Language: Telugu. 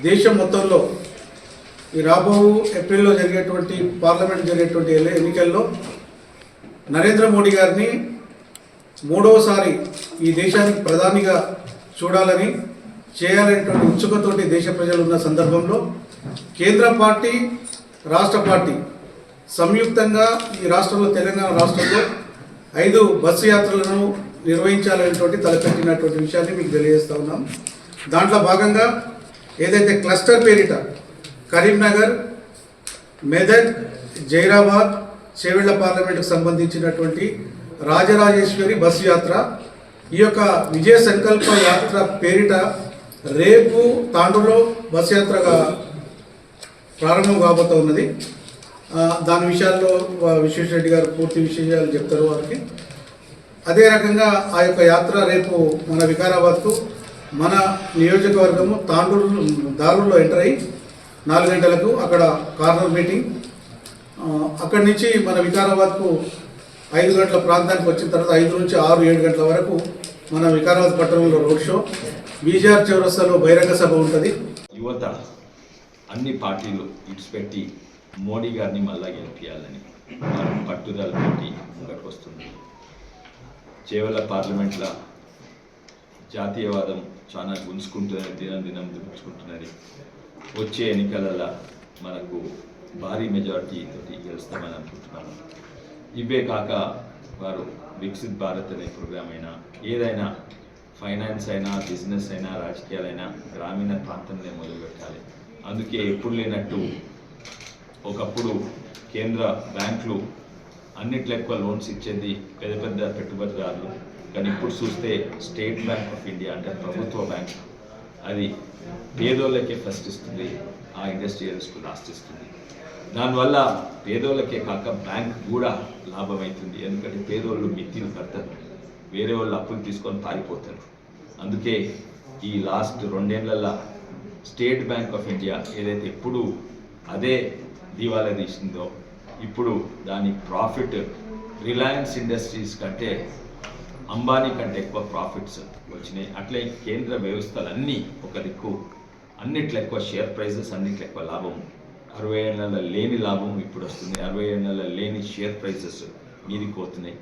దేశం మొత్తంలో ఈ రాబో ఏప్రిల్లో జరిగేటువంటి పార్లమెంట్ జరిగేటువంటి ఎన్నికల్లో నరేంద్ర మోడీ గారిని మూడవసారి ఈ దేశానికి ప్రధానిగా చూడాలని చేయాలనేటువంటి ఉత్సుకతోటి దేశ ప్రజలు ఉన్న సందర్భంలో కేంద్ర పార్టీ రాష్ట్ర పార్టీ సంయుక్తంగా ఈ రాష్ట్రంలో తెలంగాణ రాష్ట్రంలో 5 బస్సు యాత్రలను నిర్వహించాలనేటువంటి తలపెట్టినటువంటి విషయాన్ని మీకు తెలియజేస్తా ఉన్నాం. దాంట్లో భాగంగా ఏదైతే క్లస్టర్ పేరిట కరీంనగర్, మెదక్, జైరాబాద్, చేవెళ్ల పార్లమెంటుకు సంబంధించినటువంటి రాజరాజేశ్వరి బస్సు యాత్ర, ఈ యొక్క విజయ సంకల్ప యాత్ర పేరిట రేపు తాండూరులో బస్సు యాత్రగా ప్రారంభం కాబోతూ ఉన్నది. దాని విషయాల్లో విశ్వేశ్వరరెడ్డి గారు పూర్తి విషయాలు చెప్తారు వారికి. అదే రకంగా ఆ యొక్క యాత్ర రేపు మన వికారాబాద్కు మన నియోజకవర్గము తాండూరు దారుల్లో ఎంటర్ అయ్యి 4 గంటలకు అక్కడ కార్నర్ మీటింగ్, అక్కడి నుంచి మన వికారాబాద్కు 5 గంటల ప్రాంతానికి వచ్చిన తర్వాత 5 నుంచి 6, 7 గంటల వరకు మన వికారాబాద్ పట్టణంలో రోడ్ షో, బీజార్ చౌరస్తాలో బహిరంగ సభ ఉంటుంది. యువత అన్ని పార్టీలు ఇడిచిపెట్టి మోడీ గారిని మళ్ళా గెలిపించాలని పట్టుదల పెట్టి ముంగట్టు వస్తుంది. చేవెళ్ల పార్లమెంట్లో జాతీయవాదం చాలా గుంజుకుంటున్నది, దినం గుంజుకుంటున్నది. వచ్చే ఎన్నికలలో మనకు భారీ మెజారిటీతో గెలుస్తామని అనుకుంటున్నాను. ఇవే కాక వారు వికసిత్ భారత్ అనే ప్రోగ్రామ్ అయినా, ఏదైనా ఫైనాన్స్ అయినా, బిజినెస్ అయినా, రాజకీయాలైనా గ్రామీణ ప్రాంతంలో మొదలుపెట్టాలి. అందుకే ఎప్పుడు లేనట్టు ఒకప్పుడు కేంద్ర బ్యాంకులు అన్నిట్లో ఎక్కువ లోన్స్ ఇచ్చేది పెద్ద పెద్ద పెట్టుబడిదారులు, కానీ ఇప్పుడు చూస్తే స్టేట్ బ్యాంక్ ఆఫ్ ఇండియా అంటే ప్రభుత్వ బ్యాంక్, అది పేదోళ్ళకే ఫస్ట్ ఇస్తుంది, ఆ ఇండస్ట్రియల్స్కు లాస్ట్ ఇస్తుంది. దానివల్ల పేదోళ్ళకే కాక బ్యాంక్ కూడా లాభమవుతుంది. ఎందుకంటే పేదోళ్ళు మిత్తిలు కడతారు, వేరే వాళ్ళు అప్పులు తీసుకొని పారిపోతారు. అందుకే ఈ లాస్ట్ 2 ఏళ్లలో స్టేట్ బ్యాంక్ ఆఫ్ ఇండియా ఏదైతే ఎప్పుడు అదే దివాలా తీసిందో, ఇప్పుడు దాని ప్రాఫిట్ రిలయన్స్ ఇండస్ట్రీస్ కంటే, అంబానీ కంటే ఎక్కువ ప్రాఫిట్స్ వచ్చినాయి. అట్లే కేంద్ర వ్యవస్థలన్నీ ఒక దిక్కు, అన్నిట్లో ఎక్కువ షేర్ ప్రైజెస్, అన్నిట్లో ఎక్కువ లాభం. 60 ఏళ్ళ లేని లాభం ఇప్పుడు వస్తుంది, 60 ఏళ్ళ లేని షేర్ ప్రైజెస్ మీదికి పోతున్నాయి.